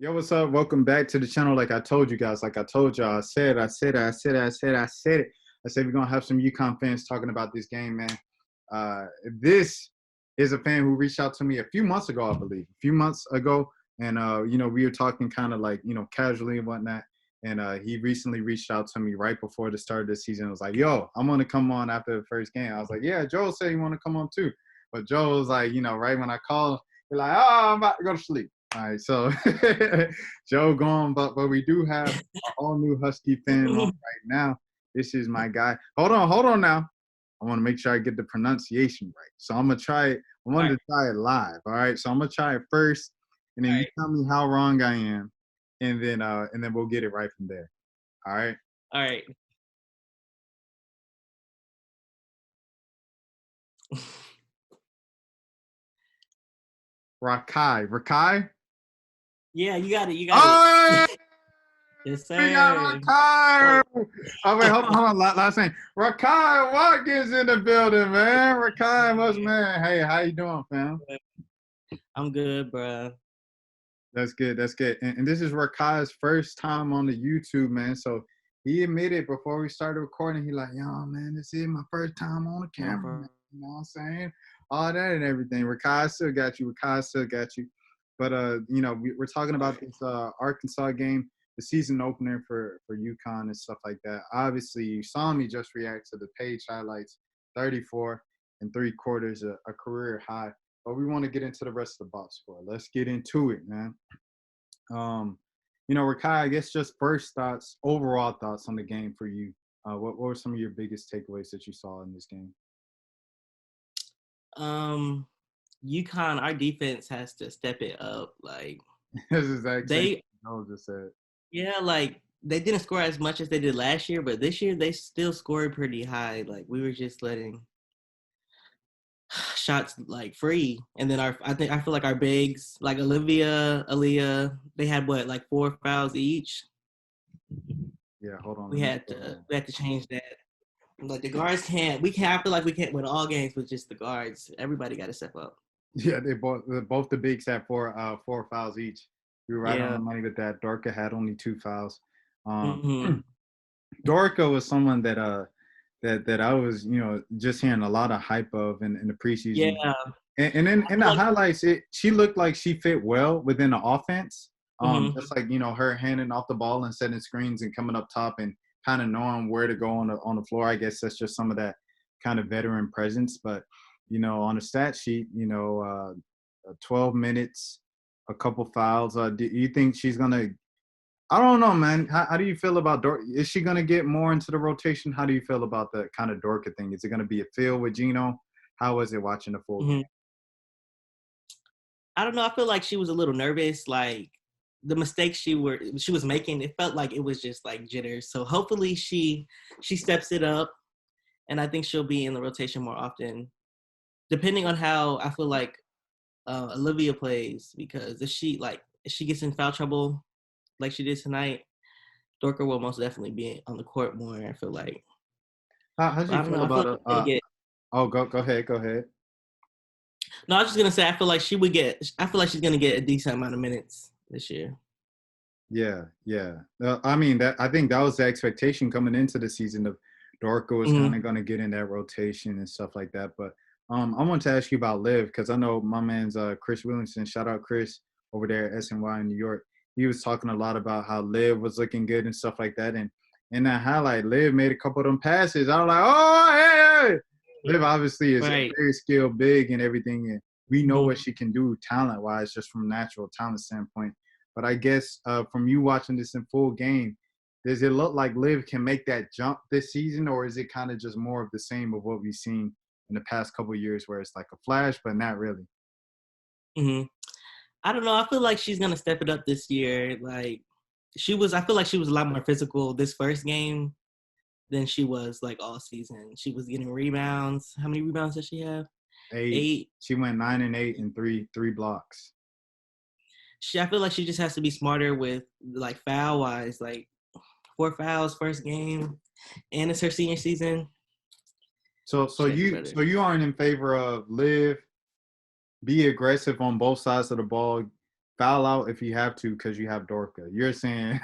Yo, what's up? Welcome back to the channel. Like I told you guys, like I told y'all, I said it. I said we're gonna have some UConn fans talking about this game, man. This is a fan who reached out to me a few months ago, I believe, and we were talking kind of like casually and whatnot. And he recently reached out to me right before the start of the season. I was like, "Yo, I'm gonna come on after the first game." I was like, "Yeah, Joe said you want to come on too," but Joe was like, right when I called, he's like, "Oh, I'm about to go to sleep." All right, so Joe gone, but we do have an all new Husky fan on right now. This is my guy. Hold on now. I want to make sure I get the pronunciation right. So I'm gonna try it. I wanted to try it live. All right. So I'm gonna try it first, and then you tell me how wrong I am, and then we'll get it right from there. All right. All right. Rakai. Yeah, you got it. Yes, sir. We got Rakai. Oh wait, hold on. Last name. Rakai Watkins in the building, man. Rakai, what's man? Hey, how you doing, fam? I'm good, bro. That's good. And this is Rakai's first time on the YouTube, man. So he admitted before we started recording, he like, yo, man, this is my first time on the camera. Man. You know what I'm saying? All that and everything. Rakai still got you. But we're talking about this Arkansas game, the season opener for UConn and stuff like that. Obviously, you saw me just react to the Paige highlights, 34 and 3/4, a career high. But we want to get into the rest of the box score. Let's get into it, man. Rakai, I guess just first thoughts, overall thoughts on the game for you. What were some of your biggest takeaways that you saw in this game? UConn, our defense has to step it up. Like this is exactly what I just said. Yeah, like they didn't score as much as they did last year, but this year they still scored pretty high. Like we were just letting shots like free, and then I feel like our bigs, like Olivia, Aaliyah, they had like 4 fouls each. Yeah, hold on. We had to change that. Like the guards can't. I feel like we can't win all games with just the guards. Everybody got to step up. Yeah, they both the bigs had 4 fouls each. You were right on the money with that. Dorka had only 2 fouls. Dorka was someone that I was just hearing a lot of hype of in the preseason. Yeah. And then in the highlights, she looked like she fit well within the offense. Just like her handing off the ball and setting screens and coming up top and kind of knowing where to go on the floor. I guess that's just some of that kind of veteran presence. But on the stat sheet, 12 minutes, a couple fouls. Do you think she's gonna? I don't know, man. How do you feel about Dorka? Is she gonna get more into the rotation? How do you feel about the kind of Dorka thing? Is it gonna be a feel with Geno? How was it watching the full game? I don't know. I feel like she was a little nervous. Like the mistakes she was making, it felt like it was just like jitters. So hopefully she steps it up, and I think she'll be in the rotation more often, depending on how I feel like Olivia plays. Because if she gets in foul trouble like she did tonight, Dorka will most definitely be on the court more. I feel like. How do you feel about it? Go ahead. No, I was just gonna say I feel like she's gonna get a decent amount of minutes this year. Yeah. I think that was the expectation coming into the season of Dorka was kind of gonna get in that rotation and stuff like that. But I want to ask you about Liv, because I know my man's Chris Williamson. Shout out Chris over there at SNY in New York. He was talking a lot about how Liv was looking good and stuff like that. And in that highlight, Liv made a couple of them passes. I was like, oh, hey. Liv obviously is a very skilled big and everything. And we know what she can do talent-wise, just from a natural talent standpoint. But I guess from you watching this in full game, does it look like Liv can make that jump this season, or is it kind of just more of the same of what we've seen in the past couple of years where it's like a flash, but not really? I don't know. I feel like she's going to step it up this year. Like I feel like she was a lot more physical this first game than she was like all season. She was getting rebounds. How many rebounds does she have? 8. She went 9 and 8 and three blocks. I feel like she just has to be smarter with like foul wise, like 4 fouls first game, and it's her senior season. So you aren't in favor of Liv be aggressive on both sides of the ball, foul out if you have to because you have Dorka. You're saying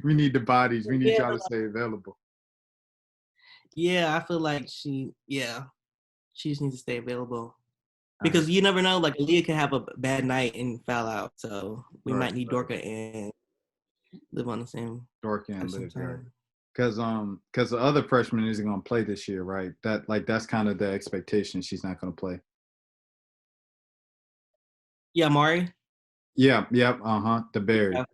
we need the bodies. We need Yeah, y'all to stay available. yeah, I feel like she just needs to stay available. All Because you never know, like Aaliyah could have a bad night and foul out. So we right, might need right. Dorka and live on the same Dorka at and the same Liv, right? time. Because the other freshman isn't gonna play this year, right? That's kind of the expectation. She's not gonna play. Yeah, Mari. Yeah, yep, the Berry. Yeah,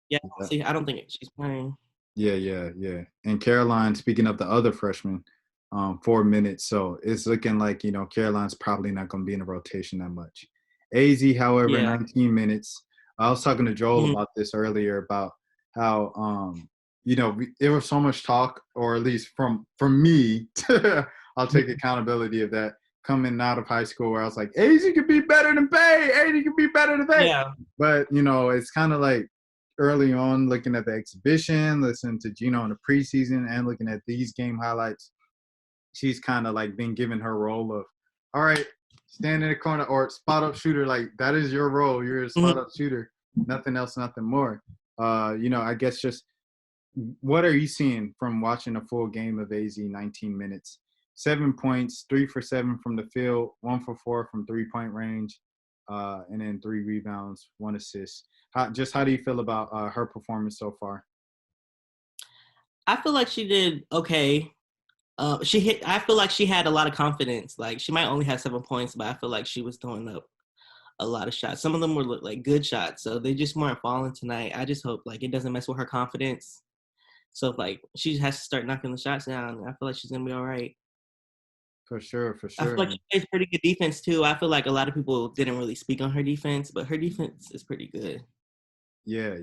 yeah. Yeah. See, I don't think she's playing. Yeah. And Caroline, speaking of the other freshman, 4 minutes. So it's looking like, Caroline's probably not going to be in the rotation that much. AZ, however, Yeah. 19 minutes. I was talking to Joel Mhm. about this earlier about how, there was so much talk, or at least from me, I'll take accountability of that, coming out of high school where I was like, AZ could be better than Bay. AZ could be better than Bay. Yeah. But, it's kind of like, early on, looking at the exhibition, listening to Geno in the preseason, and looking at these game highlights, she's kind of like been given her role of, all right, stand in the corner or spot up shooter. Like, that is your role. You're a spot up shooter. Nothing else, nothing more. I guess just what are you seeing from watching a full game of AZ 19 minutes? 7 points, 3 for 7 from the field, 1 for 4 from 3-point range, and then 3 rebounds, 1 assist. How do you feel about her performance so far? I feel like she did okay. I feel like she had a lot of confidence. Like she might only have 7 points, but I feel like she was throwing up a lot of shots. Some of them were like good shots, so they just weren't falling tonight. I just hope like it doesn't mess with her confidence. So if, like she has to start knocking the shots down, I feel like she's gonna be all right. For sure. I feel like she plays pretty good defense too. I feel like a lot of people didn't really speak on her defense, but her defense is pretty good. Yeah.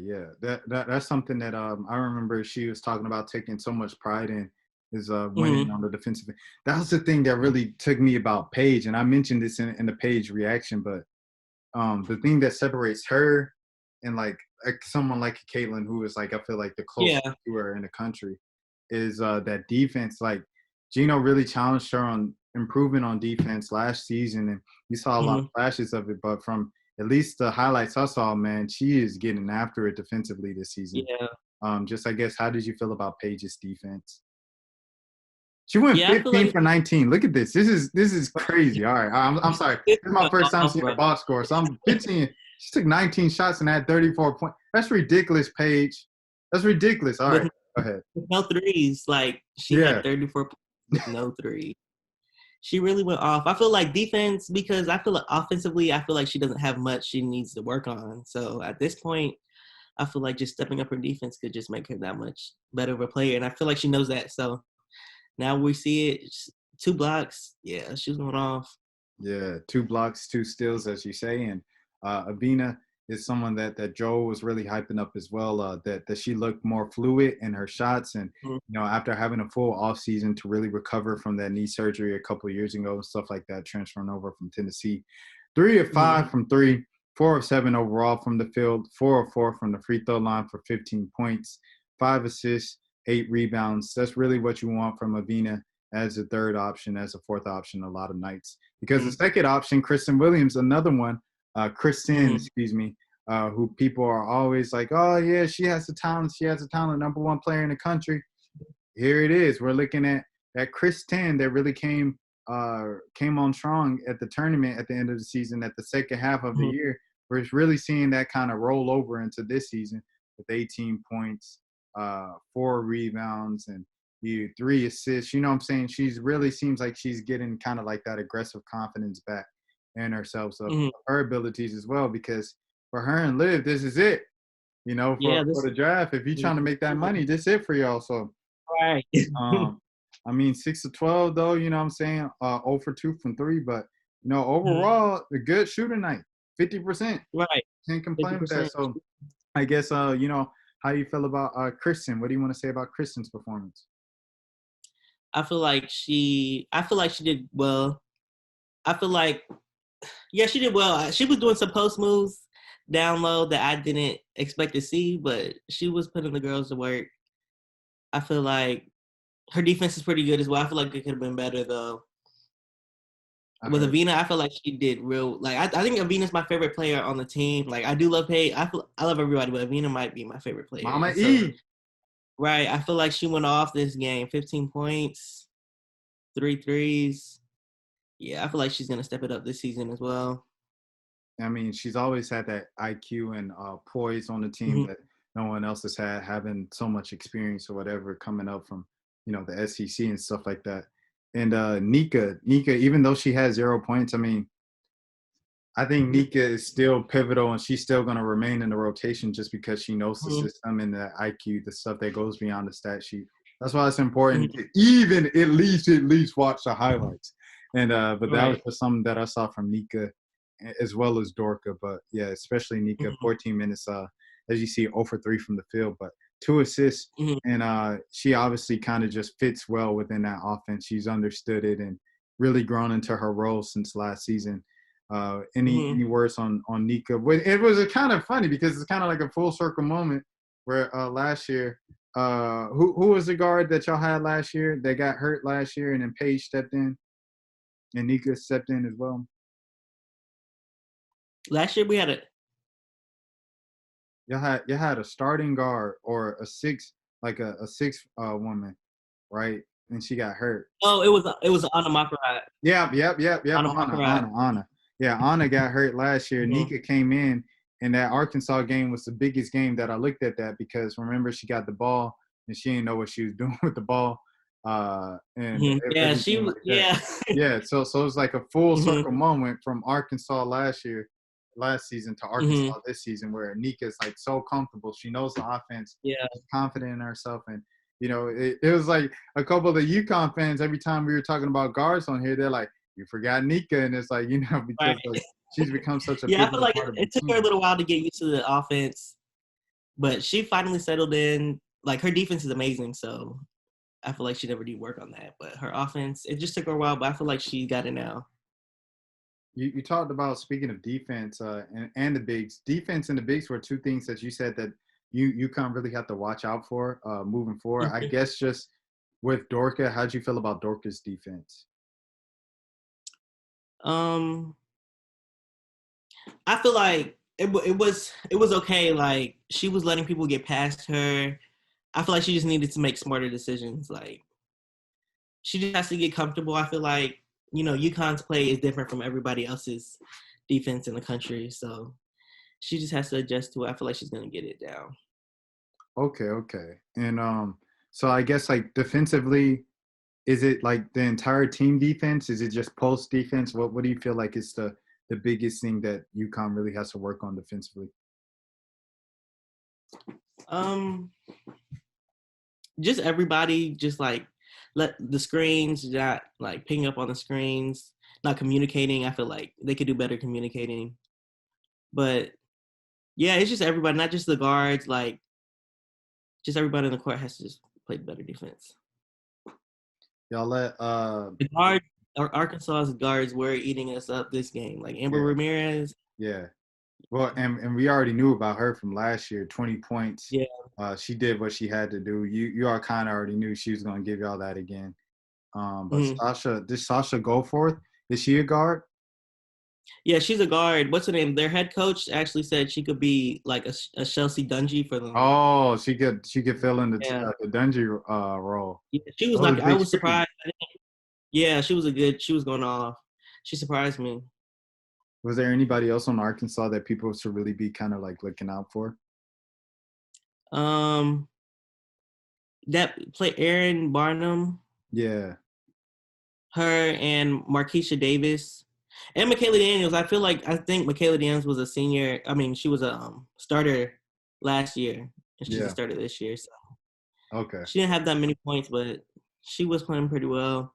That's something that I remember she was talking about taking so much pride in is winning Mm-hmm. on the defensive end. That was the thing that really took me about Paige, and I mentioned this in the Paige reaction, but the thing that separates her and like someone like Caitlin, who is like I feel like the Yeah. closest to her in the country, is that defense. Like Geno really challenged her on improving on defense last season, and you saw a lot of Mm-hmm. flashes of it. But from at least the highlights I saw, man, she is getting after it defensively this season. Yeah. Just I guess, how did you feel about Paige's defense? She went Yeah. I feel 15 like for 19. Look at this. This is crazy. All right. I'm sorry. This is my first time seeing the box score. So I'm 15. She took 19 shots and had 34 points. That's ridiculous, Paige. That's ridiculous. All with right. Go ahead. no threes. Like she Yeah. had 34 points with no three. She really went off. I feel like defense because I feel like offensively, I feel like she doesn't have much she needs to work on. So at this point, I feel like just stepping up her defense could just make her that much better of a player. And I feel like she knows that. So now we see it. 2 blocks. Yeah, she was going off. Yeah, 2 blocks, 2 steals, as you say. And Avina is someone that Joe was really hyping up as well, that she looked more fluid in her shots. And, Mhm. after having a full offseason to really recover from that knee surgery a couple of years ago and stuff like that, transferring over from Tennessee. 3 of 5 from 3, 4 of 7 overall from the field, 4 of 4 from the free throw line for 15 points, 5 assists, 8 rebounds. That's really what you want from Avina as a third option, as a fourth option a lot of nights. Because the Mhm. second option, Kristen Williams, another one, Kristen, Mhm. excuse me, who people are always like, oh, yeah, she has the talent. She has the talent, number 1 player in the country. Here it is. We're looking at that Kristen that really came on strong at the tournament at the end of the season, at the second half of the Mhm. year. We're really seeing that kind of roll over into this season with 18 points, 4 rebounds, and 3 assists. You know what I'm saying? She's really seems like she's getting kind of like that aggressive confidence back in herself. So Mhm. her abilities as well, because for her and Liv, this is it. Yeah, For this the draft, if you're trying to make that money, this is it for y'all. So right. um, 6 to 12 though, you know what I'm saying? 0 for 2 from 3, but overall, a good shooting night. 50%. Right. Can't complain with that. 50%. So I guess how you feel about Kristen? What do you want to say about Kristen's performance? I feel like she did well. I feel like yeah, she did well. She was doing some post moves down low that I didn't expect to see, but she was putting the girls to work. I feel like her defense is pretty good as well. I feel like it could have been better though. I with heard. Avina, I feel like she did real. Like I think Avina's my favorite player on the team. Like I do love Paige. I love everybody, but Avina might be my favorite player. Mama And so E. right, I feel like she went off this game, 15 points, 3 threes. Yeah, I feel like she's gonna step it up this season as well. I mean, she's always had that IQ and poise on the team Mm-hmm. that no one else has had, having so much experience or whatever coming up from, the SEC and stuff like that. And Nika, even though she has 0 points, I mean, I think Nika is still pivotal and she's still going to remain in the rotation just because she knows the Mm-hmm. system and the IQ, the stuff that goes beyond the stat sheet. That's why it's important Mm-hmm. to even at least watch the highlights. And but that was Right. just something that I saw from Nika as well as Dorka. But yeah, especially Nika, Mm-hmm. 14 minutes, as you see, 0 for 3 from the field, but 2 assists. Mm-hmm. And she obviously kind of just fits well within that offense. She's understood it and really grown into her role since last season. Any words on Nika? It was kind of funny because it's kind of like a full circle moment where last year, who was the guard that y'all had last year that got hurt last year, and then Paige stepped in, and Nika stepped in as well. Last year we had You had a starting guard or a six, like a six woman, right? And she got hurt. Oh, it was Anna Makarat. Yep. Anna Makarat. Anna. Yeah, Anna got hurt last year. Mm-hmm. Nika came in, and that Arkansas game was the biggest game that I looked at that because remember she got the ball and she didn't know what she was doing with the ball. And Mm-hmm. Yeah, she everything was. like that. Yeah. Yeah, so it was like a full Mm-hmm. circle moment from Arkansas last season to Arkansas Mm-hmm. this season, where Nika's like so comfortable. She knows the offense. Yeah. She's confident in herself, and it was like a couple of the UConn fans. Every time we were talking about guards on here, they're like, "You forgot Nika," and it's like because Right. she's become such a Yeah, I feel pivotal like part of the it took her a team. little while to get used to the offense, but she finally settled in. Like her defense is amazing, so I feel like she never did work on that. But her offense, it just took her a while, but I feel like she got it now. You talked about, speaking of defense and the bigs. Defense and the bigs were two things that you said that you can't really have to watch out for moving forward. I guess just with Dorka, how'd you feel about Dorka's defense? I feel like it was okay. Like she was letting people get past her. I feel like she just needed to make smarter decisions. Like she just has to get comfortable. I feel like UConn's play is different from everybody else's defense in the country, so she just has to adjust to it. I feel like she's gonna get it down. Okay. And so I guess like defensively, is it like the entire team defense? Is it just post defense? What do you feel like is the biggest thing that UConn really has to work on defensively? Just everybody just like let the screens not like picking up on the screens, not communicating. I feel like they could do better communicating. But yeah, it's just everybody, not just the guards, like just everybody in the court has to just play better defense. Y'all let The guards, Arkansas's guards were eating us up this game. Like Amber Ramirez. Yeah. Well, and we already knew about her from last year, 20 points. Yeah. She did what she had to do. You all kind of already knew she was going to give y'all that again. But did Sasha Goforth? Is she a guard? Yeah, she's a guard. What's her name? Their head coach actually said she could be like a Chelsea Dungy for them. Oh, she could fill in the Dungy role. Yeah, she was like, I was surprised. Yeah, she was going off. She surprised me. Was there anybody else on Arkansas that people should really be kind of like looking out for? That play Erin Barnum. Yeah. Her and Markeisha Davis. And Michaela Daniels. I think Michaela Daniels was a senior. I mean, she was a starter last year. And she just started this year. So okay. She didn't have that many points, but she was playing pretty well.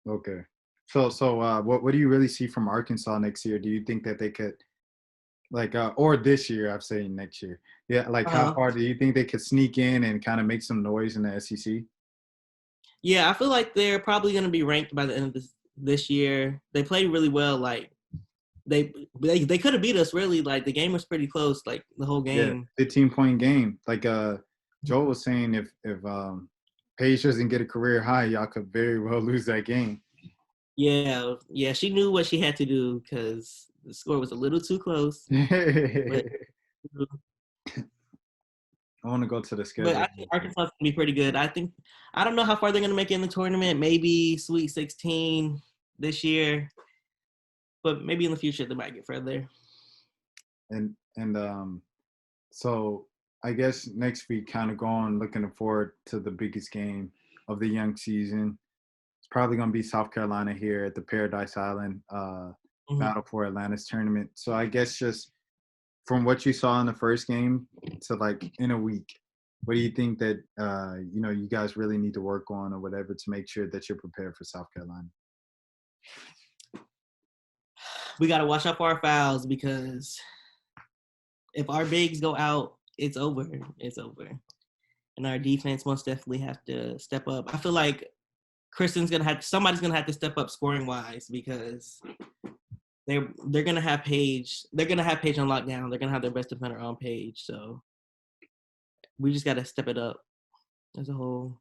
Okay. So what do you really see from Arkansas next year? Do you think that they could or this year, I'm saying next year. Yeah, how far do you think they could sneak in and kind of make some noise in the SEC? Yeah, I feel like they're probably going to be ranked by the end of this year. They played really well. Like they could have beat us. Really, like the game was pretty close. Like the whole game. Yeah, 15-point game. Like Joel was saying, if Paige doesn't get a career high, y'all could very well lose that game. Yeah, she knew what she had to do because the score was a little too close. But I want to go to the But schedule. I think Arkansas is gonna be pretty good. I don't know how far they're gonna make it in the tournament. Maybe Sweet 16 this year, but maybe in the future they might get further. And so I guess next week, kind of looking forward to the biggest game of the young season. It's probably going to be South Carolina here at the Paradise Island Battle for Atlantis tournament. So I guess just from what you saw in the first game to like in a week, what do you think that you guys really need to work on or whatever to make sure that you're prepared for South Carolina? We got to watch out for our fouls because if our bigs go out, it's over. It's over. And our defense most definitely have to step up. I feel like somebody's gonna have to step up scoring wise because they're gonna have Paige. They're gonna have Paige on lockdown. They're gonna have their best defender on Paige. So we just gotta step it up as a whole.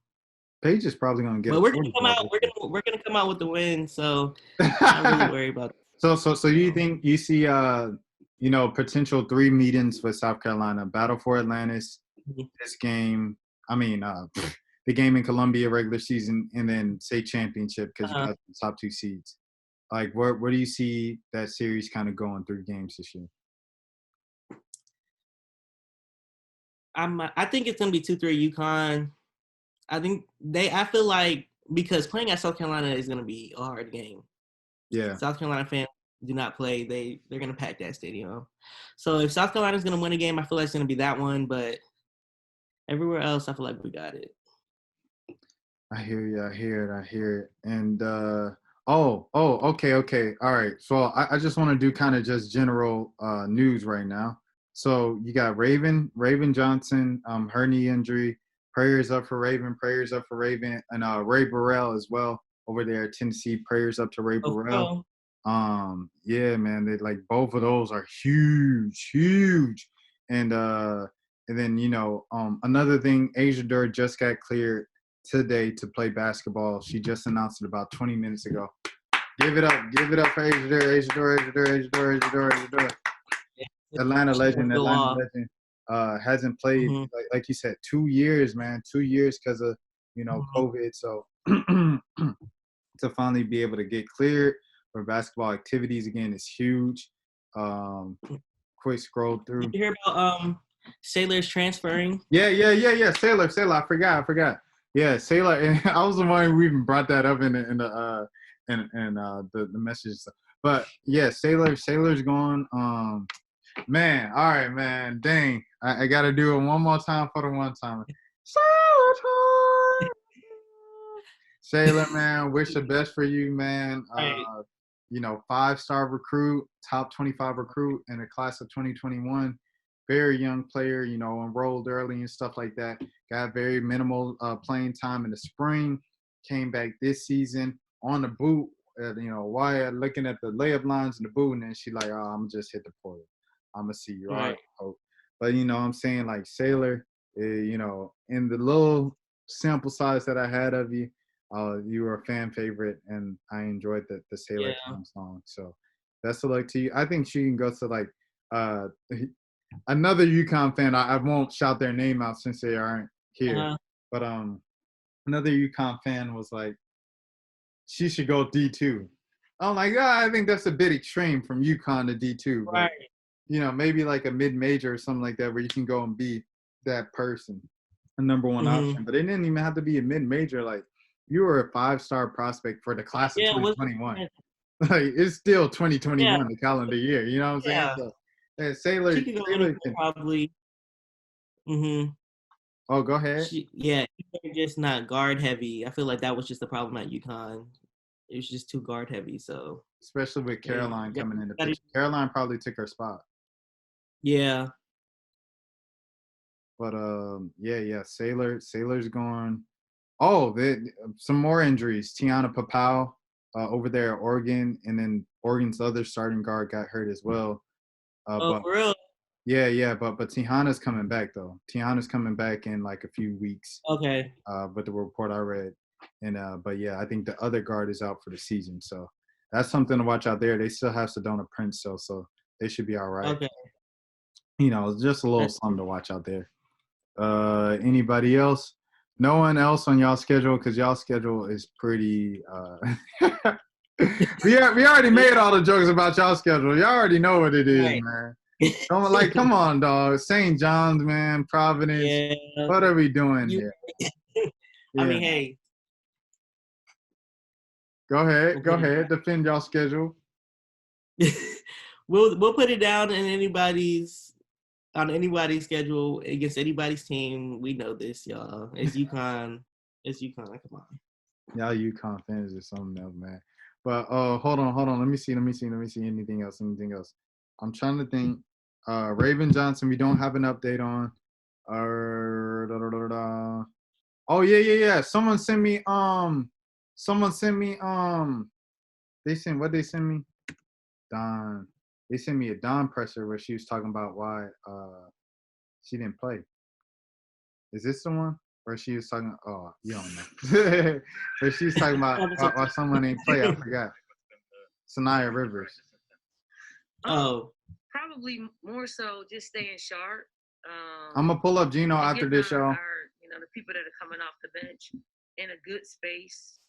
Paige is probably gonna get. But we're gonna come out. We're gonna come out with the win. So I'm not really worried about it. So you think you see potential 3 meetings for South Carolina: Battle for Atlantis, this game. I mean, the game in Columbia regular season, and then state championship because you got the top 2 seeds. Like, where do you see that series kind of going 3 games this year? I think it's gonna be 2-3 UConn. I feel like because playing at South Carolina is gonna be a hard game. Yeah. South Carolina fans do not play. They're gonna pack that stadium. So if South Carolina's gonna win a game, I feel like it's gonna be that one. But everywhere else, I feel like we got it. I hear you. I hear it. And okay. All right. So I just want to do kind of just general news right now. So you got Raven Johnson, her knee injury. Prayers up for Raven. Prayers up for Raven, and Ray Burrell as well over there at Tennessee. Prayers up to Ray Burrell. Yeah, man. They like both of those are huge. And then another thing, Asia Dur just got cleared today to play basketball. She just announced it about 20 minutes ago. Give it up for Asia Dur. Atlanta legend. Hasn't played like you said 2 years, man. 2 years because of COVID. So to finally be able to get cleared for basketball activities again is huge. Quick scroll through. Did you hear about Sailor's transferring? Yeah. Sailor. I forgot. Yeah, Sailor. And I was the one who even brought that up in the message. But yeah, Sailor's gone. Man, all right, man. Dang, I gotta do it one more time for the one time. Sailor, man, wish the best for you, man. Right. 5-star recruit, top 25 recruit in the class of 2021. Very young player, enrolled early and stuff like that. Got very minimal playing time in the spring. Came back this season on the boot. Why looking at the layup lines in the boot, and then she like, oh, I'm just hit the portal. I'm gonna see you. All right. But I'm saying like Sailor, in the little sample size that I had of you, you were a fan favorite, and I enjoyed the Sailor Time song. So best of luck to you. I think she can go to like another UConn fan. I won't shout their name out since they aren't here. But another UConn fan was like, she should go D2. I'm like, I think that's a bit extreme from UConn to D2. But, right. Maybe like a mid-major or something like that where you can go and be that person, a number one option. But it didn't even have to be a mid-major. Like, you were a 5-star prospect for the class of 2021. Like, it's still 2021, the calendar year. You know what I'm saying? So, Sailor can probably. Oh, go ahead. They're just not guard heavy. I feel like that was just the problem at UConn. It was just too guard heavy. So especially with Caroline coming in the picture. Caroline probably took her spot. Yeah. But Sailor's gone. Oh, some more injuries. Tiana Papau over there at Oregon, and then Oregon's other starting guard got hurt as well. For real? Yeah, but Tiana's coming back though. Tiana's coming back in like a few weeks. Okay. With the report I read, and but yeah, I think the other guard is out for the season. So That's something to watch out there. They still have Sedona Prince, so they should be all right. Okay. You know, just a little something to watch out there. Anybody else? No one else on y'all schedule because y'all schedule is pretty. We already made all the jokes about y'all schedule. Y'all already know what it is, Right. man. Come on, dog. St. John's, man. Providence. Yeah. What are we doing here? I mean, hey. Go ahead. Defend y'all schedule. We'll put it down on anybody's schedule against anybody's team. We know this, y'all. It's UConn. Come on. Y'all UConn fans or something else, man. But hold on. Let me see. Anything else? I'm trying to think. Raven Johnson, we don't have an update on. Oh yeah. Someone sent me they sent me? Don. They sent me a Don presser where she was talking about why she didn't play. Is this the one? Or she was talking, oh, you don't know. But she's talking about why someone ain't play. I forgot. Sanaya Rivers. Oh. Probably more so just staying sharp. I'm going to pull up Geno after this show. The people that are coming off the bench in a good space,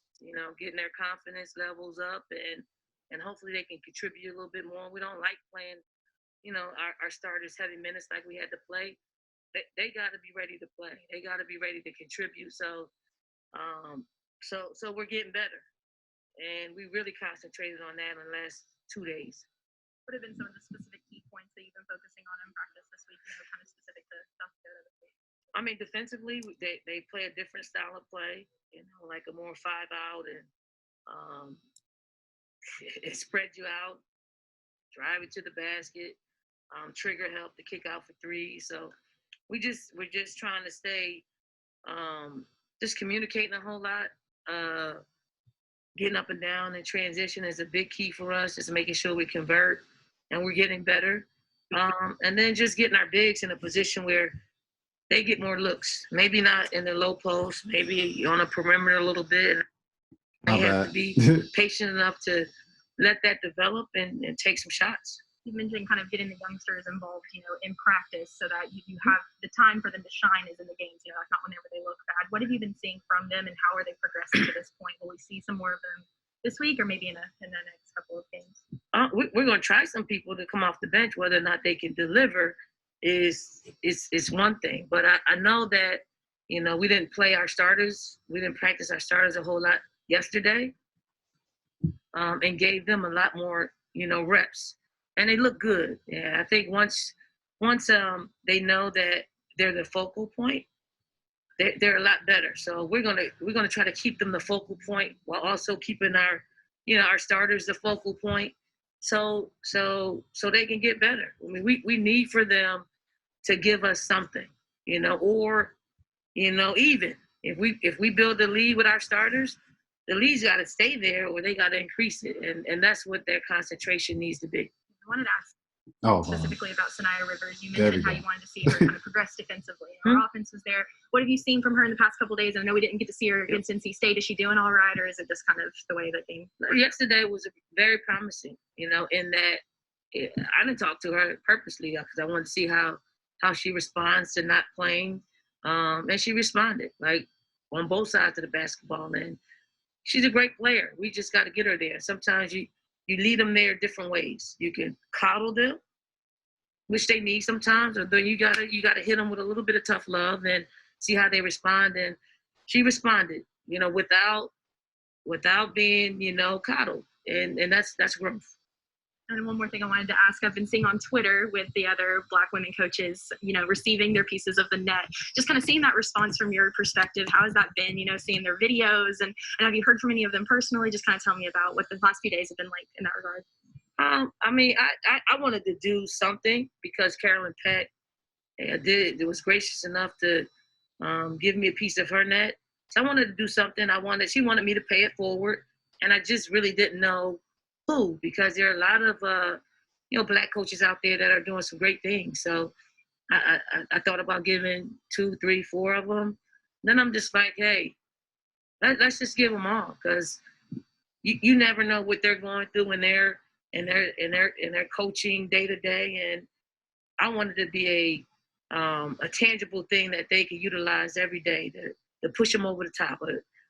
getting their confidence levels up and hopefully they can contribute a little bit more. We don't like playing, our starters heavy minutes like we had to play. They got to be ready to play. They got to be ready to contribute. So we're getting better, and we really concentrated on that in the last 2 days. What have been some of the specific key points that you've been focusing on in practice this week? Kind of specific to South Dakota this week. I mean, defensively, they play a different style of play. Like a more 5-out, and it spreads you out, drive it to the basket, trigger help to kick out for three. So we're just trying to stay, just communicating a whole lot. Getting up and down in transition is a big key for us. Just making sure we convert, and we're getting better. And then just getting our bigs in a position where they get more looks. Maybe not in the low post, maybe on a perimeter a little bit. They have to be patient enough to let that develop and take some shots. You mentioned kind of getting the youngsters involved, in practice so that you have the time for them to shine is in the games, like not whenever they look bad. What have you been seeing from them, and how are they progressing to this point? Will we see some more of them this week or maybe in the next couple of games? We're going to try some people to come off the bench. Whether or not they can deliver is one thing. But I know that, we didn't play our starters. We didn't practice our starters a whole lot yesterday, and gave them a lot more, reps. And they look good. Yeah, I think once they know that they're the focal point, they're a lot better. So we're gonna try to keep them the focal point while also keeping our starters the focal point. So they can get better. I mean, we need for them to give us something, or even if we build the lead with our starters, the lead's got to stay there or they got to increase it, and that's what their concentration needs to be. I wanted to ask specifically about Sanaya Rivers. You mentioned how you wanted to see her kind of progress defensively. Her offense was there. What have you seen from her in the past couple of days? I know we didn't get to see her against NC State. Is she doing all right, or is it just kind of the way that game? Yesterday was very promising, in that I didn't talk to her purposely because I wanted to see how she responds to not playing. And she responded, like, on both sides of the basketball. And she's a great player. We just got to get her there. Sometimes you lead them there different ways. You can coddle them, which they need sometimes, or then you gotta hit them with a little bit of tough love and see how they respond. And she responded, without being, coddled, and that's growth. And one more thing I wanted to ask, I've been seeing on Twitter with the other Black women coaches, receiving their pieces of the net, just kind of seeing that response from your perspective. How has that been, seeing their videos? And have you heard from any of them personally? Just kind of tell me about what the last few days have been like in that regard. I mean, I wanted to do something because Carolyn Peck was gracious enough to give me a piece of her net. So I wanted to do something. She wanted me to pay it forward. And I just really didn't know who, because there are a lot of Black coaches out there that are doing some great things. So I thought about giving 2, 3, 4 of them. Then I'm just like, hey, let's just give them all, because you never know what they're going through in their coaching day to day, and I wanted to be a tangible thing that they could utilize every day to push them over the top.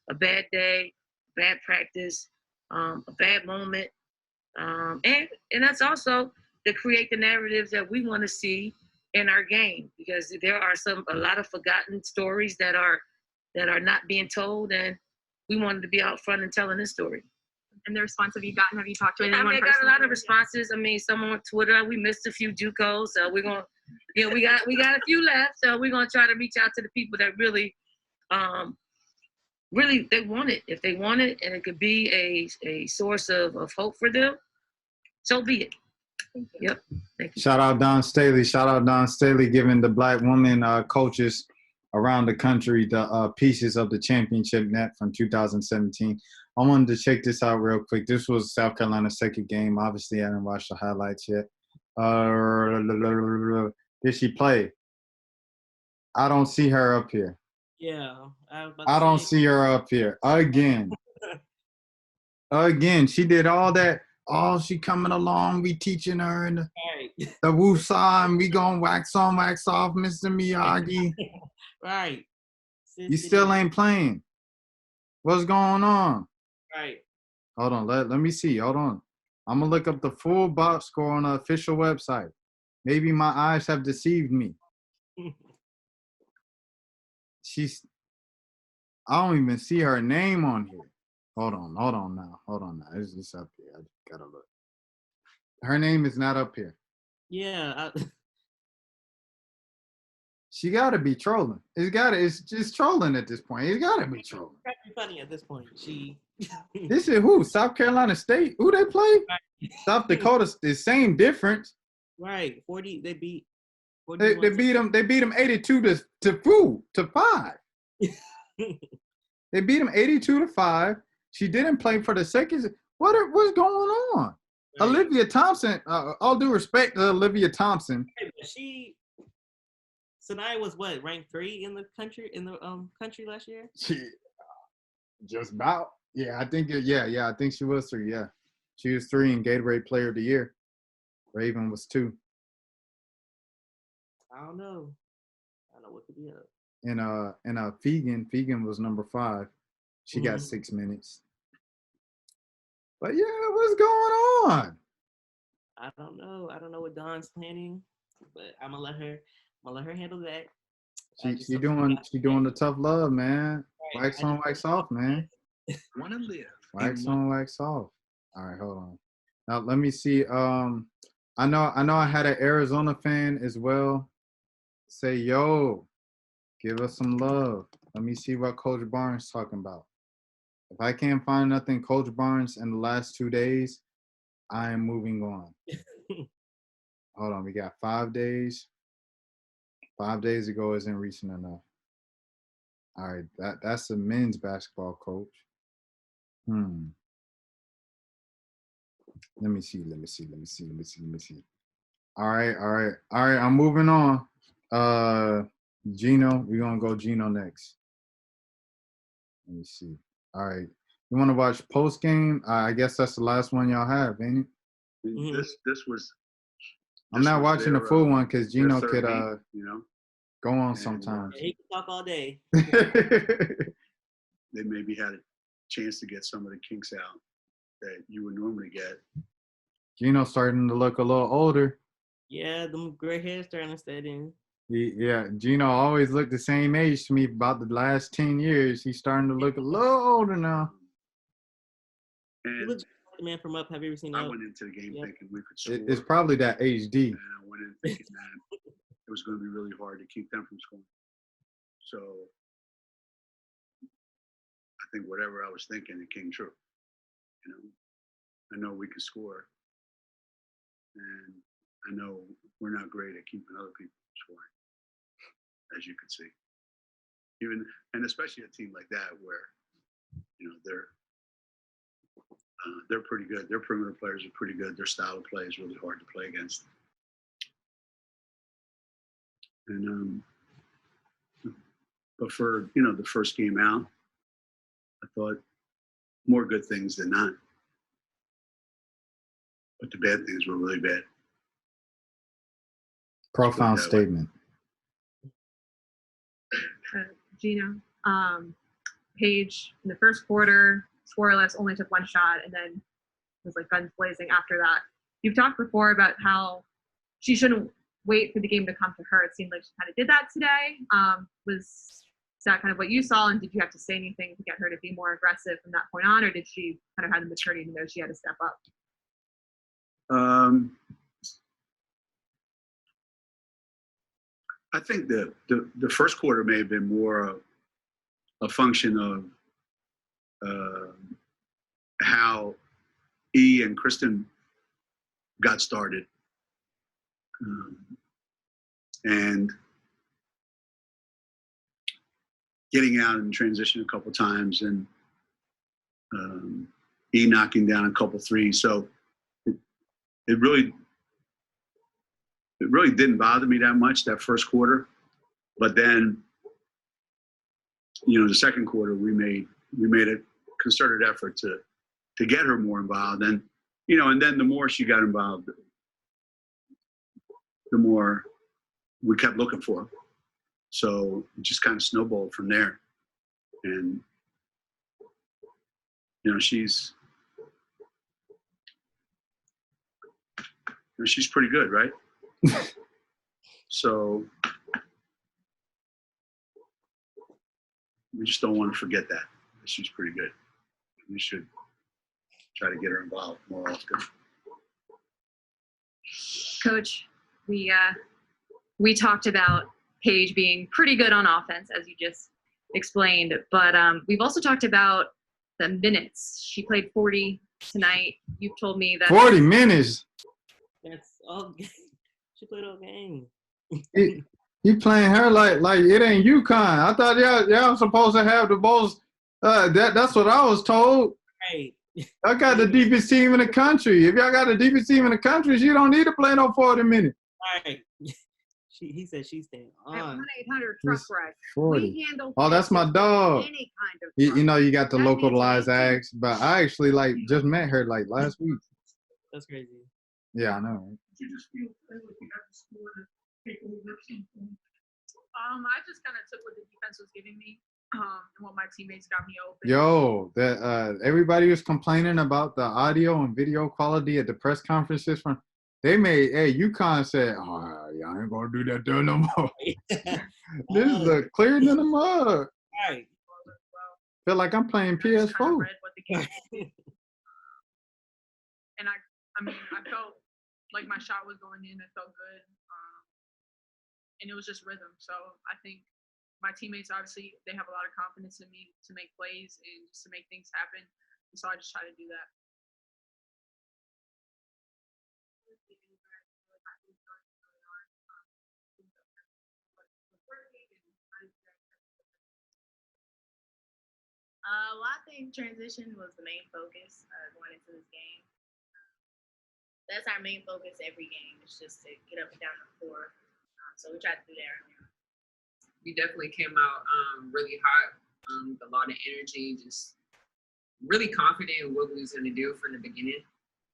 A bad day, bad practice, a bad moment, and that's also to create the narratives that we want to see in our game, because there are a lot of forgotten stories that are not being told, and we wanted to be out front and telling this story. And the response have you gotten? Have you talked to anyone? I mean, I got a lot of responses. I mean, some on Twitter. We missed a few JUCOs, so we're gonna, we got a few left. So we're gonna try to reach out to the people that really, really they want it. If they want it, and it could be a source of hope for them, so be it. Thank you. Yep. Thank you. Shout out Don Staley. Shout out Don Staley giving the Black women coaches around the country the pieces of the championship net from 2017. I wanted to check this out real quick. This was South Carolina's second game. Obviously, I didn't watch the highlights yet. Did she play? I don't see her up here. Yeah. I don't see her up here. Again. Again, she did all that. Oh, she coming along. We teaching her in the woo-saw, and we going wax on, wax off, Mr. Miyagi. Right. You still ain't playing. What's going on? Right. Hold on. Let me see. Hold on. I'm going to look up the full box score on the official website. Maybe my eyes have deceived me. I don't even see her name on here. Hold on now. It's just up here. I just gotta look. Her name is not up here. Yeah. She gotta be trolling. It's just trolling at this point. It's gotta be trolling. It's funny at this point. This is who? South Carolina State? Who they play? Right. South Dakota, the same difference. Right. 40. They beat. They beat them. They beat them 82 to 5. They beat them 82-5. She didn't play for the second. What's going on? Right. Olivia Thompson. All due respect to Olivia Thompson. Sanaya was what, ranked 3 in the country last year? She just about. Yeah, I think. I think she was 3. Yeah, she was 3 in Gatorade Player of the Year. Raven was 2. I don't know what to be up. And Fegan was number 5. She got 6 minutes. But yeah, what's going on? I don't know. I don't know what Dawn's planning, but I'm gonna let her handle that. She doing the tough love, man. Right. Wax on, wax off, man. Wanna live. Wax on, wax off. All right, hold on. Now let me see. I know I had an Arizona fan as well say, yo, give us some love. Let me see what Coach Barnes talking about. If I can't find nothing Coach Barnes in the last 2 days, I am moving on. Hold on, we got 5 days. 5 days ago isn't recent enough. All right, that's a men's basketball coach. Let me see. All right. I'm moving on. Geno, we're gonna go Geno next. Let me see. All right. You want to watch post game? I guess that's the last one y'all have, ain't it? Mm-hmm. This was. I'm not watching the full one because Geno could go on and, sometimes. He can talk all day. They maybe had a chance to get some of the kinks out that you would normally get. Geno's starting to look a little older. Yeah, them gray hairs starting to set in. Yeah, Geno always looked the same age to me about the last 10 years. He's starting to look a little older now. And he looks like the man from Up. Have you ever seen Up? I went into the game thinking we could score. It's probably that HD. And I went in thinking that it was going to be really hard to keep them from scoring. So I think whatever I was thinking, it came true. I know we can score. And I know we're not great at keeping other people from scoring, as you can see. And especially a team like that where, they're pretty good. Their perimeter players are pretty good. Their style of play is really hard to play against. And but for the first game out, I thought more good things than not. But the bad things were really bad. Profound statement. Geno, Paige in the first quarter, scoreless, only took one shot, and then was like guns blazing after that. You've talked before about how she shouldn't wait for the game to come to her. It seemed like she kind of did that today. Was that kind of what you saw, and did you have to say anything to get her to be more aggressive from that point on, or did she kind of have the maturity to know she had to step up? I think the first quarter may have been more a function of how E and Kristen got started. And getting out in transition a couple times, and E knocking down a couple threes. So it really didn't bother me that much that first quarter. But then, the second quarter we made a concerted effort to get her more involved, and and then the more she got involved, the more we kept looking for her. So it just kind of snowballed from there. And she's pretty good, right? So we just don't want to forget that she's pretty good. We should try to get her involved more often. Coach, we talked about Paige being pretty good on offense, as you just explained, but we've also talked about the minutes. She played 40 tonight. You've told me that 40 minutes. That's all. She played all game. You playing her like it ain't UConn. I thought y'all supposed to have the most. That's what I was told. Right. I got the deepest team in the country. If y'all got the deepest team in the country, you don't need to play no 40 minutes. Right. He said she's staying on. At 1-800 truck rack. 40. We handle Oh, that's my dog. any kind of You got the That means localized anything. acts, but I actually just met her last week. That's crazy. Yeah, I know. Did you just feel like you got the score to take over at some point? I just kind of took what the defense was giving me, and what my teammates got me open. Yo, everybody was complaining about the audio and video quality at the press conferences. UConn said, "Oh, y'all ain't gonna do that there no more." This is clearer than a mug. Right. Feel like I'm playing I just kinda PS4. read what the game was. And I felt like my shot was going in. It felt good. And it was just rhythm. So I think my teammates, obviously, they have a lot of confidence in me to make plays and just to make things happen. And so I just try to do that. Well, I think transition was the main focus going into this game. That's our main focus every game. It's just to get up and down the floor. So we tried to do that early on. We definitely came out really hot, a lot of energy, just really confident in what we was going to do from the beginning.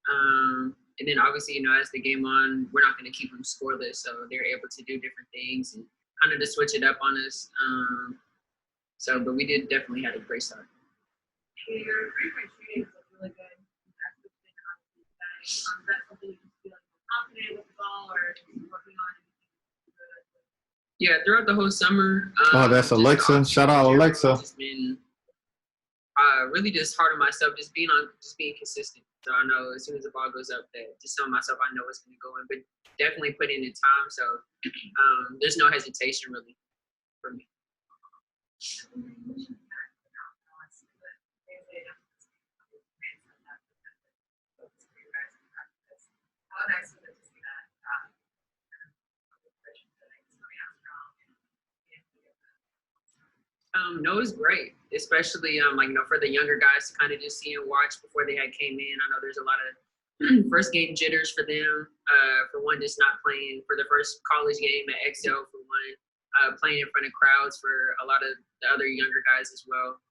And then obviously, as the game on, we're not going to keep them scoreless, so they're able to do different things and kind of just switch it up on us. But we did definitely had a great start. Your three-point shooting was really good. That's the thing that's something you just feel confident with the ball or working on it. Yeah, throughout the whole summer. Oh, that's Alexa. Shout out Alexa. Just been really just hard on myself, just being consistent. So I know as soon as the ball goes up, that just telling myself I know it's going to go in, but definitely putting in time. So there's no hesitation really for me. No, it was great, especially for the younger guys to kind of just see and watch before they had came in. I know there's a lot of first game jitters for them. For one, just not playing for the first college game at XL for one, playing in front of crowds for a lot of the other younger guys as well.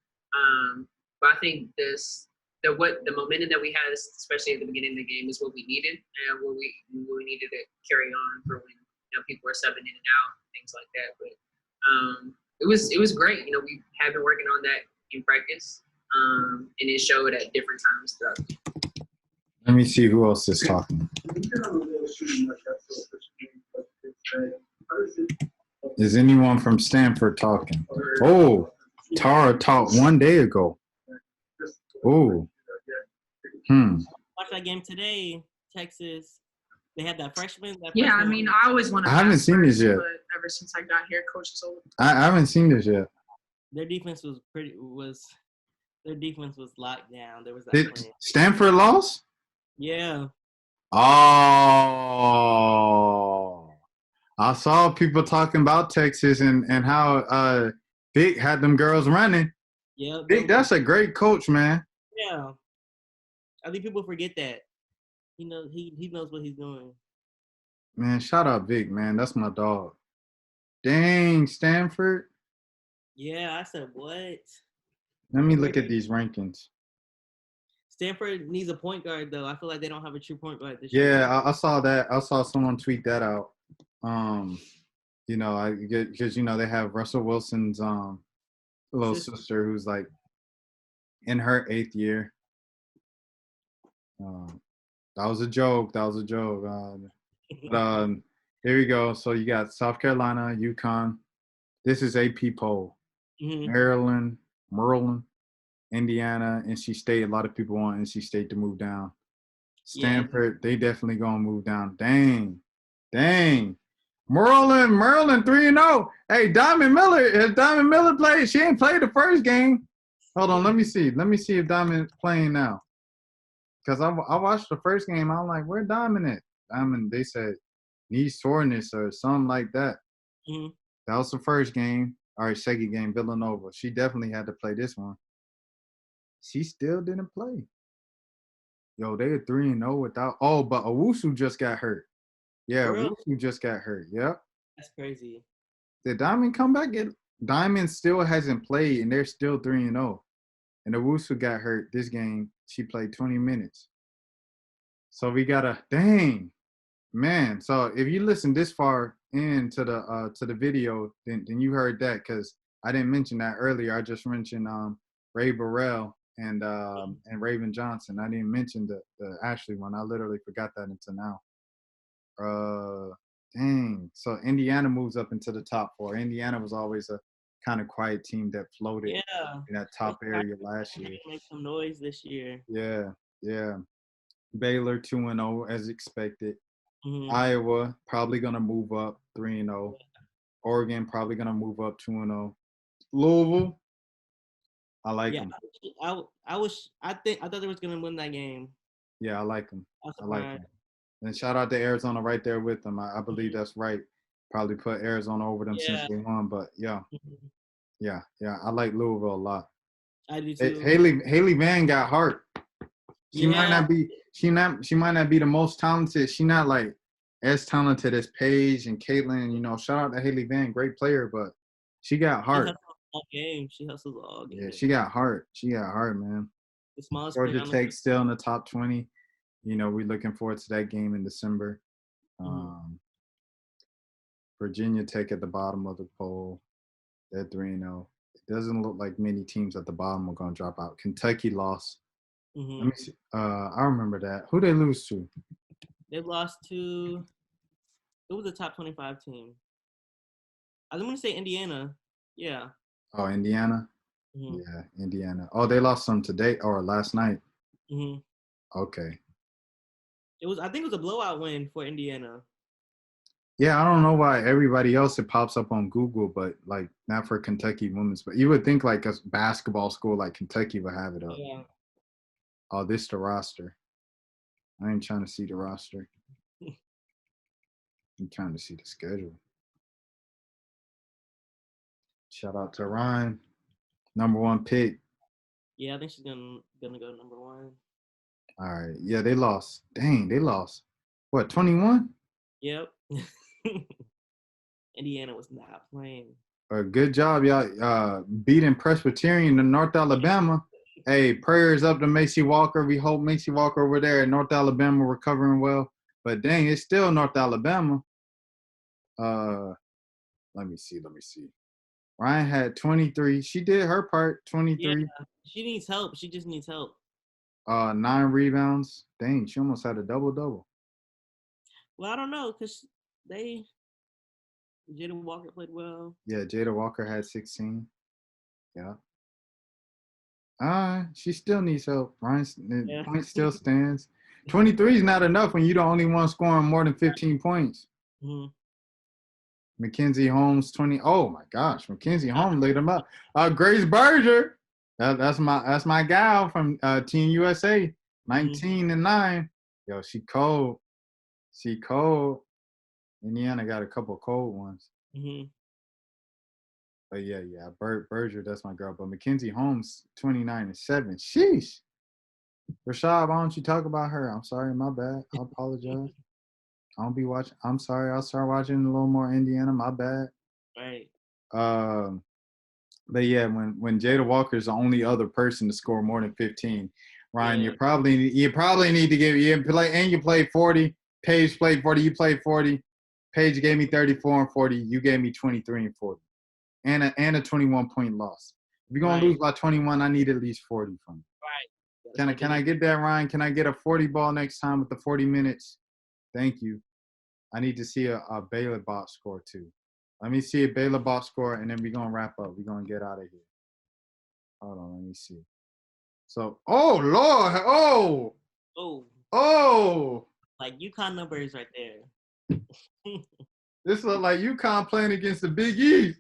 But I think this the momentum that we had, especially at the beginning of the game, is what we needed and what we needed to carry on for when people are subbing in and out, things like that. But it was great. We have been working on that in practice, and it showed at different times throughout the game. Let me see who else is talking. Is anyone from Stanford talking? Oh, Tara talked 1 day ago. Oh. Watch that game today, Texas. They had that freshman. Yeah, I mean, I always want to. I haven't seen this yet. But ever since I got here, Coach is old. I haven't seen this yet. Their defense was Their defense was locked down. There was that Did plan. Stanford lost? Yeah. Oh. I saw people talking about Texas and how Vic had them girls running. Yeah. Vic, that's a great coach, man. Yeah. I think people forget that. He knows what he's doing. Man, shout out Vic, man. That's my dog. Dang, Stanford. Yeah, I said what? Let me look at these rankings. Stanford needs a point guard, though. I feel like they don't have a true point guard this year. Yeah, I saw that. I saw someone tweet that out. Because they have Russell Wilson's little sister who's like in her 8th year. That was a joke. Here we go. So you got South Carolina, UConn. This is AP poll. Mm-hmm. Maryland, Indiana, NC State. A lot of people want NC State to move down. Stanford, They definitely gonna move down. Dang. Maryland 3-0. Hey, Diamond Miller played? She ain't played the first game. Hold on, let me see. If Diamond's playing now. Because I watched the first game. I'm like, where Diamond at? Diamond, they said knee soreness or something like that. Mm-hmm. That was the first game. All right, second game, Villanova. She definitely had to play this one. She still didn't play. Yo, they are 3-0 without. Oh, but Owusu just got hurt. Yeah, Owusu just got hurt. Yep. That's crazy. Did Diamond come back? Diamond still hasn't played, and they're still 3-0. And Owusu got hurt this game. She played 20 minutes. So we got dang, man. So if you listen this far into the video, then you heard that, because I didn't mention that earlier. I just mentioned Ray Burrell and Raven Johnson. I didn't mention the Ashley one. I literally forgot that until now. Dang. So Indiana moves up into the top 4. Indiana was always a kind of quiet team that floated in that top area last year. Make some noise this year. Yeah. Baylor 2-0 as expected. Mm-hmm. Iowa probably gonna move up 3-0. Oregon probably gonna move up 2-0. Louisville, I like them. I thought they was gonna win that game. Yeah, I like them. And shout out to Arizona right there with them. I believe that's right. Probably put Arizona over them since they won, but yeah. I like Louisville a lot. I do too. Haley Van got heart. She might not be the most talented. She not like as talented as Paige and Caitlin. Shout out to Haley Van, great player, but she got heart. She hustles all game. Yeah, she got heart. Man. The smallest Georgia Tech still in the top 20. We're looking forward to that game in December. Virginia Tech at the bottom of the poll. They're 3-0. It doesn't look like many teams at the bottom are going to drop out. Kentucky lost. Mm-hmm. Let me see. I remember that. Who they lose to? They lost to – it was a top 25 team. I'm going to say Indiana. Yeah. Oh, Indiana? Mm-hmm. Yeah, Indiana. Oh, they lost some today or last night. Mm-hmm. Okay. I think it was a blowout win for Indiana. Yeah, I don't know why everybody else it pops up on Google, but like not for Kentucky women's. But you would think like a basketball school like Kentucky would have it up. Yeah. Oh, this the roster. I ain't trying to see the roster. I'm trying to see the schedule. Shout out to Ryan, #1 pick. Yeah, I think she's gonna go #1. All right. Yeah, they lost. Dang, they lost. What, 21? Yep. Indiana was not playing. Good job, y'all. Beating Presbyterian in North Alabama. Hey, prayers up to Macy Walker. We hope Macy Walker over there in North Alabama recovering well. But dang, it's still North Alabama. Let me see. Ryan had 23. She did her part, 23. Yeah, she needs help. She just needs help. 9 rebounds. Dang, she almost had a double-double. Well, I don't know because Jada Walker played well. Yeah, Jada Walker had 16. Yeah. She still needs help. Ryan's point still stands. 23 is not enough when you're the only one scoring more than 15 points. Mm-hmm. Mackenzie Holmes, 20. Oh my gosh, Mackenzie Holmes laid him up. Grace Berger. That's my gal from Team USA. 19-9. Yo, she cold. She cold. Indiana got a couple cold ones. Mm-hmm. But yeah. Berger, that's my girl. But Mackenzie Holmes, 29-7. Sheesh. Rashad, why don't you talk about her? I'm sorry, my bad. I apologize. I don't be watching. I'm sorry. I'll start watching a little more Indiana. My bad. Right. But yeah, when Jada Walker is the only other person to score more than 15, Ryan, you probably need to give you played 40. Paige played 40. You played 40. Paige gave me 34 and 40. You gave me 23 and 40, and a 21-point loss. If you're gonna lose by 21, I need at least 40 from you. Right. Can I get that, Ryan? Can I get a 40 ball next time with the 40 minutes? Thank you. I need to see a Baylor box score too. Let me see a Baylor box score, and then we're going to wrap up. We're going to get out of here. Hold on. Let me see. So, oh, Lord. Oh. Like UConn numbers right there. This look like UConn playing against the Big East.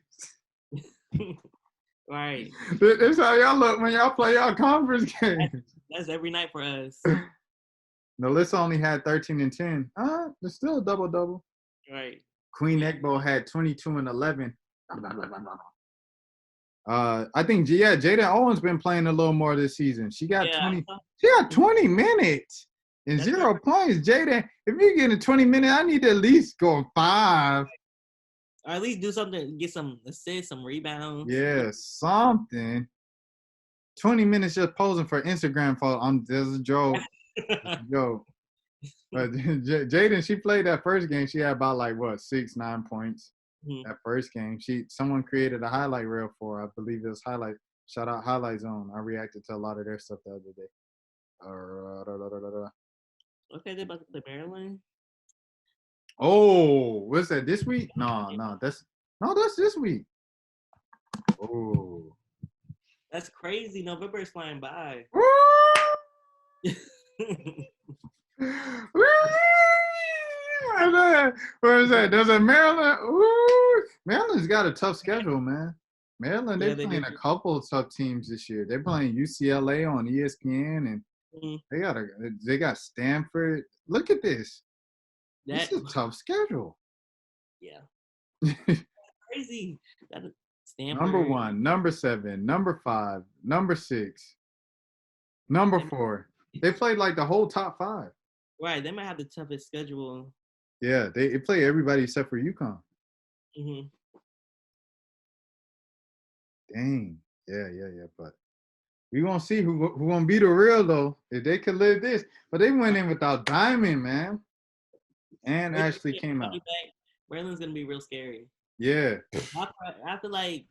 Right. This how y'all look when y'all play y'all conference games. That's every night for us. Melissa only had 13 and 10. It's still a double-double. Right. Queen Egbo had 22 and 11. I think Jada Owens been playing a little more this season. She got 20. She got 20 minutes and 0 points. Jada, if you're getting 20 minutes, I need to at least go 5. Or at least do something, get some assists, some rebounds. Yeah, something. 20 minutes just posing for Instagram photo. There's a joke. Joke. But Jaden, she played that first game. She had about 6-9 points. That first game. Someone created a highlight reel for her. I believe it was highlight. Shout out Highlight Zone. I reacted to a lot of their stuff the other day. Okay, they're about to play Maryland. Oh, what's that? This week? No, that's this week. Oh, that's crazy. November is flying by. What is that? There's a Maryland. Ooh, Maryland's got a tough schedule, man. Maryland, they're playing a couple of tough teams this year. They're playing UCLA on ESPN, and they got Stanford. Look at this. This is a tough schedule. Yeah. Crazy. Stanford. Number 1, number 7, number 5, number 6, number 4. They played the whole top 5. Right. They might have the toughest schedule. Yeah, they play everybody except for UConn. Mm-hmm. Dang. Yeah. But we gonna see who gonna be the real though. If they could live this, but they went in without Diamond, man. And Ashley came out. Maryland's gonna be real scary. Yeah. I feel like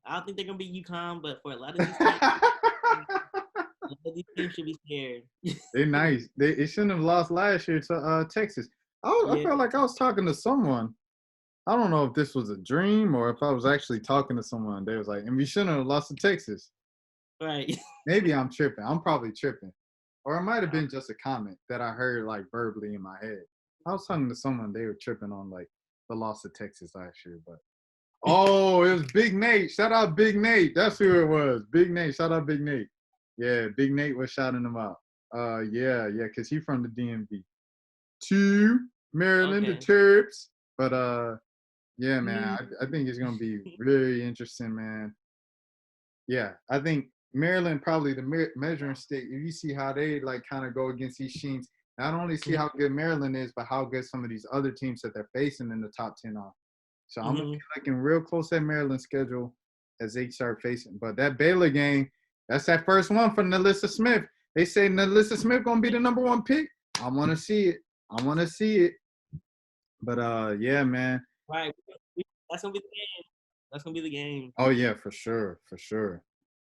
I don't think they're gonna be UConn, but for a lot of these teams should be scared. They're nice. They shouldn't have lost last year to Texas. I felt like I was talking to someone. I don't know if this was a dream or if I was actually talking to someone. They was like, and we shouldn't have lost to Texas. Right. Maybe I'm tripping. I'm probably tripping. Or it might have been just a comment that I heard verbally in my head. I was talking to someone. They were tripping on the loss to Texas last year. But it was Big Nate. Shout out Big Nate. That's who it was. Big Nate. Shout out Big Nate. Yeah, Big Nate was shouting him out. Yeah, because he's from the DMV. To Maryland, the Terps. But yeah, man, I think it's gonna be very interesting, man. Yeah, I think Maryland probably the measuring stick. If you see how they kind of go against these teams, not only see how good Maryland is, but how good some of these other teams that they're facing in the top 10 are. So I'm gonna be looking real close at Maryland's schedule as they start facing. But that Baylor game, That's that first one for Nalissa Smith. They say Nalissa Smith gonna be the #1 pick. I want to see it. I want to see it. But yeah, man. Right. That's gonna be the game. That's gonna be the game. Oh yeah, for sure, for sure.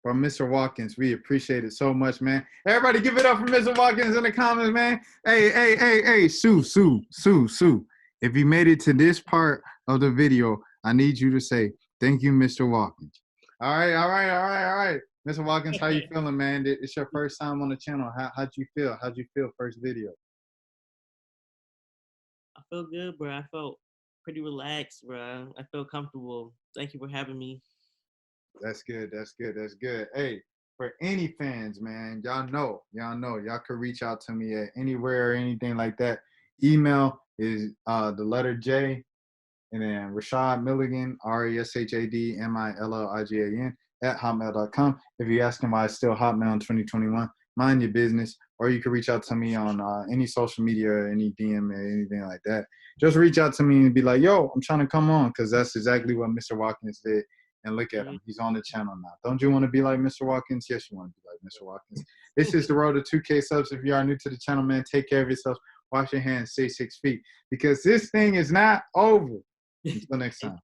But Mr. Watkins, we appreciate it so much, man. Everybody give it up for Mr. Watkins in the comments, man. Hey, Sue. If you made it to this part of the video, I need you to say, thank you, Mr. Watkins. All right. Mr. Watkins, how you feeling, man? It's your first time on the channel. How'd you feel? How'd you feel first video? I feel good, bro. I felt pretty relaxed, bro. I felt comfortable. Thank you for having me. That's good. Hey, for any fans, man, y'all know, y'all could reach out to me at anywhere or anything like that. Email is the letter J and then Rashad Milligan, RESHADMILLIGAN @hotmail.com. If you're asking why it's still Hotmail in 2021, mind your business. Or you can reach out to me on any social media or any DM or anything like that. Just reach out to me and be like, yo, I'm trying to come on, because that's exactly what Mr. Watkins did. And look at him. He's on the channel now. Don't you want to be like Mr. Watkins? Yes, you want to be like Mr. Watkins. This is the road to 2K subs. If you are new to the channel, man, take care of yourself. Wash your hands, stay 6 feet. Because this thing is not over. Until next time.